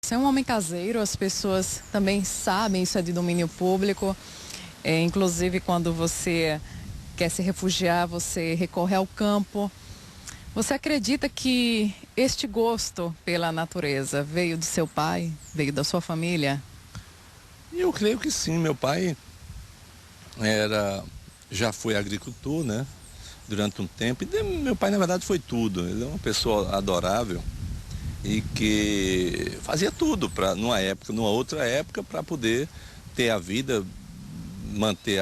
Você é um homem caseiro, as pessoas também sabem, isso é de domínio público. Inclusive, quando você quer se refugiar, você recorre ao campo. Você acredita que este gosto pela natureza veio do seu pai, veio da sua família? Eu creio que sim. Meu pai já foi agricultor, né? Durante um tempo. E meu pai, na verdade, foi tudo. Ele é uma pessoa adorável e que fazia tudo numa outra época, para poder ter a vida, manter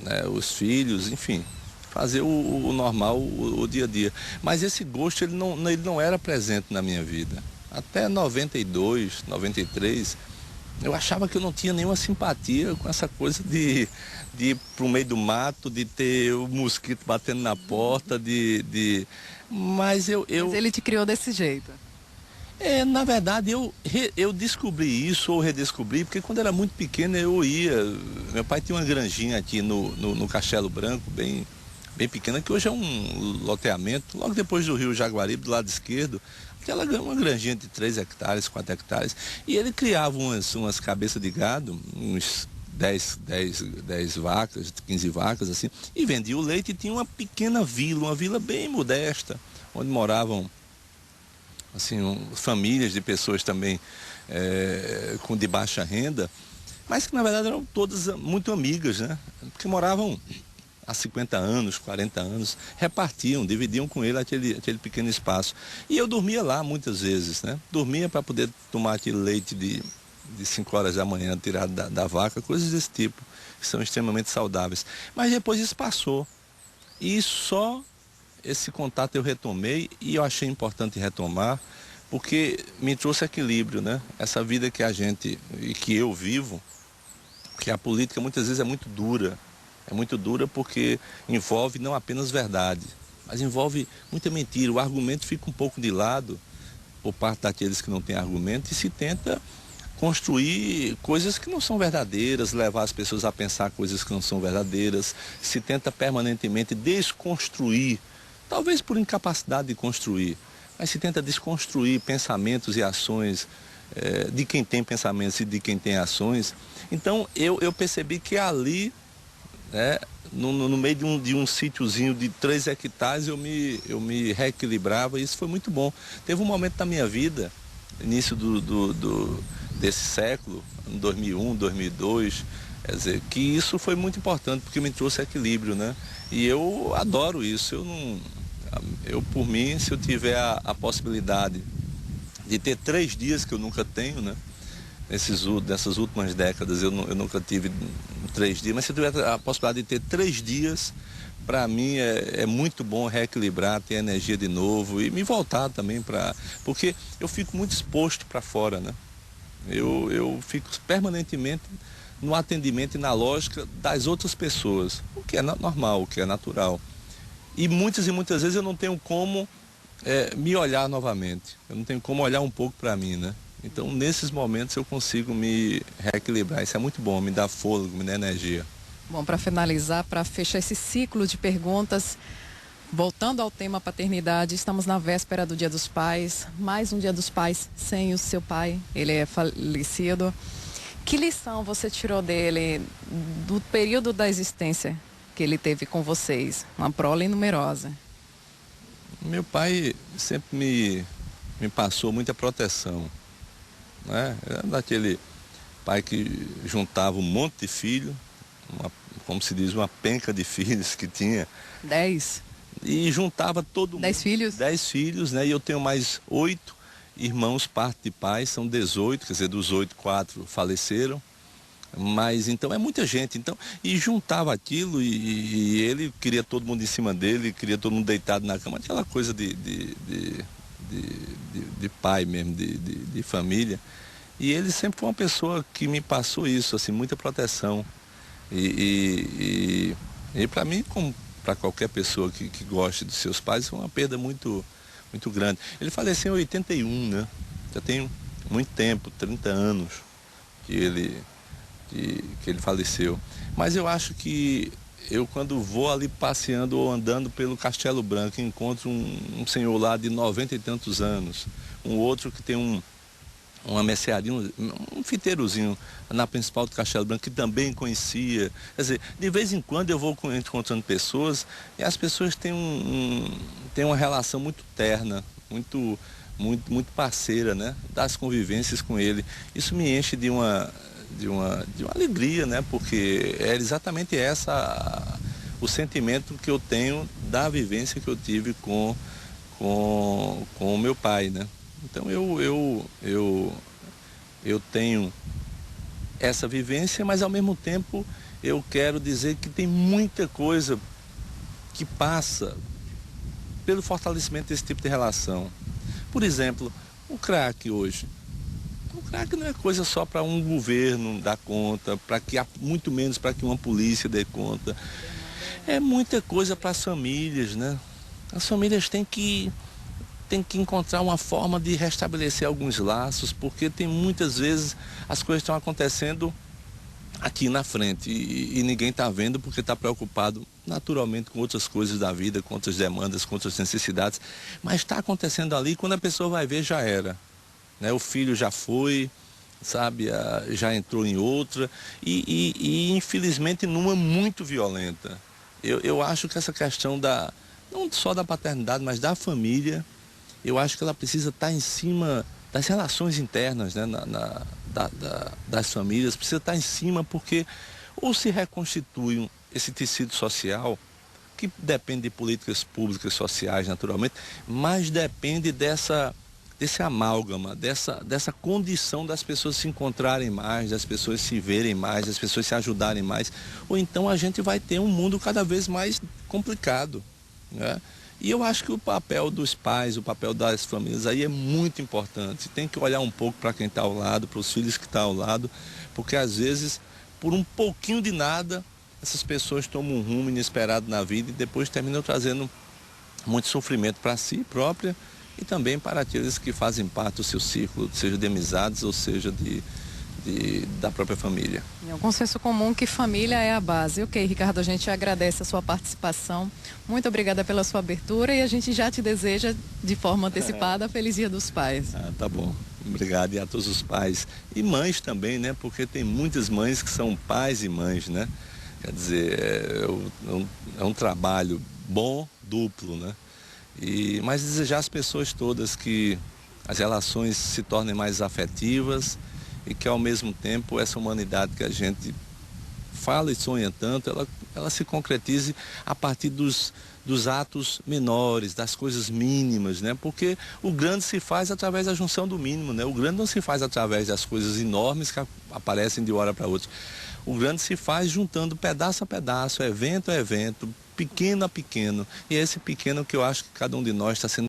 né, os filhos, enfim, fazer o normal, o dia a dia. Mas esse gosto, ele não era presente na minha vida. Até 92, 93, eu achava que eu não tinha nenhuma simpatia com essa coisa de ir para o meio do mato, de ter o mosquito batendo na porta, Mas Mas ele te criou desse jeito. Na verdade, eu descobri isso, ou redescobri, porque quando era muito pequeno eu ia. Meu pai tinha uma granjinha aqui no Castelo Branco, bem pequena, que hoje é um loteamento, logo depois do Rio Jaguaribe, do lado esquerdo. Uma granjinha de 3 hectares, 4 hectares. E ele criava umas cabeças de gado, uns 10 vacas, 15 vacas, assim, e vendia o leite. E tinha uma pequena vila, uma vila bem modesta, onde moravam assim, famílias de pessoas também de baixa renda, mas que na verdade eram todas muito amigas, né? Porque moravam há 50 anos, 40 anos, repartiam, dividiam com ele aquele pequeno espaço. E eu dormia lá muitas vezes, né? Dormia para poder tomar aquele leite de 5 horas da manhã tirado da vaca, coisas desse tipo, que são extremamente saudáveis. Mas depois isso passou. E só esse contato eu retomei, e eu achei importante retomar, porque me trouxe equilíbrio, né? Essa vida que a gente, e que eu vivo, que a política muitas vezes é muito dura. É muito dura porque envolve não apenas verdade, mas envolve muita mentira. O argumento fica um pouco de lado por parte daqueles que não têm argumento, e se tenta construir coisas que não são verdadeiras, levar as pessoas a pensar coisas que não são verdadeiras, se tenta permanentemente desconstruir, talvez por incapacidade de construir, mas se tenta desconstruir pensamentos e ações de quem tem pensamentos e de quem tem ações. Então eu percebi que ali, né, no meio de um sítiozinho de 3 hectares, eu me reequilibrava, e isso foi muito bom. Teve um momento da minha vida, início desse século, 2001, 2002, quer dizer, que isso foi muito importante, porque me trouxe equilíbrio, né? E eu adoro isso. Eu por mim, se eu tiver a possibilidade de ter 3 dias, que eu nunca tenho, né? Nessas últimas décadas eu nunca tive 3 dias, mas se eu tiver a possibilidade de ter 3 dias, para mim é muito bom reequilibrar, ter energia de novo e me voltar também porque eu fico muito exposto para fora, né? Eu fico permanentemente no atendimento e na lógica das outras pessoas, o que é normal, o que é natural. E muitas vezes eu não tenho como me olhar novamente. Eu não tenho como olhar um pouco para mim, né? Então, nesses momentos eu consigo me reequilibrar. Isso é muito bom, me dá fôlego, me dá energia. Bom, para finalizar, para fechar esse ciclo de perguntas, voltando ao tema paternidade, estamos na véspera do Dia dos Pais, mais um Dia dos Pais sem o seu pai, ele é falecido. Que lição você tirou dele, do período da existência que ele teve com vocês? Uma prole numerosa. Meu pai sempre me passou muita proteção, né? Era daquele pai que juntava um monte de filhos, como se diz, uma penca de filhos que tinha. 10? E juntava todo mundo. 10 filhos? 10 filhos, né? E eu tenho mais 8 irmãos, parte de pai, são 18, quer dizer, dos 8, 4 faleceram. Mas então é muita gente, então, e juntava aquilo, e ele queria todo mundo em cima dele, queria todo mundo deitado na cama, aquela coisa de pai mesmo, de família. E ele sempre foi uma pessoa que me passou isso, assim, muita proteção. E para mim, como para qualquer pessoa que goste dos seus pais, foi uma perda muito, muito grande. Ele faleceu em 81, né? Já tem muito tempo, 30 anos que ele faleceu. Mas eu acho que eu, quando vou ali passeando ou andando pelo Castelo Branco, encontro um senhor lá de 90 e tantos anos, um outro que tem uma mercearia, um fiteirozinho na principal do Castelo Branco, que também conhecia. Quer dizer, de vez em quando eu vou encontrando pessoas e as pessoas têm têm uma relação muito terna, muito parceira, né? Das convivências com ele. Isso me enche de uma alegria, né? Porque é exatamente o sentimento que eu tenho da vivência que eu tive com o meu pai, né? Então eu tenho essa vivência, mas ao mesmo tempo eu quero dizer que tem muita coisa que passa pelo fortalecimento desse tipo de relação. Por exemplo, o crack hoje. O crack não é coisa só para um governo dar conta, muito menos para que uma polícia dê conta. É muita coisa para as famílias, né? As famílias têm que encontrar uma forma de restabelecer alguns laços, porque tem muitas vezes as coisas estão acontecendo aqui na frente e ninguém está vendo porque está preocupado naturalmente com outras coisas da vida, com outras demandas, com outras necessidades, mas está acontecendo ali, quando a pessoa vai ver já era, né? O filho já foi, sabe, já entrou em outra e infelizmente numa muito violenta. Eu acho que essa questão não só da paternidade, mas da família, eu acho que ela precisa estar em cima das relações internas, né, das famílias, precisa estar em cima porque ou se reconstitui esse tecido social, que depende de políticas públicas sociais naturalmente, mas depende desse amálgama, dessa condição das pessoas se encontrarem mais, das pessoas se verem mais, das pessoas se ajudarem mais, ou então a gente vai ter um mundo cada vez mais complicado, né? E eu acho que o papel dos pais, o papel das famílias aí é muito importante. Tem que olhar um pouco para quem está ao lado, para os filhos que estão ao lado, porque às vezes, por um pouquinho de nada, essas pessoas tomam um rumo inesperado na vida e depois terminam trazendo muito sofrimento para si própria e também para aqueles que fazem parte do seu círculo, seja de amizades ou seja da própria família. É um consenso comum que família é a base. Ok, Ricardo, a gente agradece a sua participação. Muito obrigada pela sua abertura e a gente já te deseja, de forma antecipada, Feliz Dia dos Pais. Tá bom. Obrigado e a todos os pais e mães também, né? Porque tem muitas mães que são pais e mães, né? Quer dizer, é um trabalho bom, duplo, né? Mas desejar às pessoas todas que as relações se tornem mais afetivas e que ao mesmo tempo essa humanidade que a gente fala e sonha tanto, ela se concretize a partir dos atos menores, das coisas mínimas, né? Porque o grande se faz através da junção do mínimo, né? O grande não se faz através das coisas enormes que aparecem de hora para outra. O grande se faz juntando pedaço a pedaço, evento a evento, pequeno a pequeno. E é esse pequeno que eu acho que cada um de nós está sendo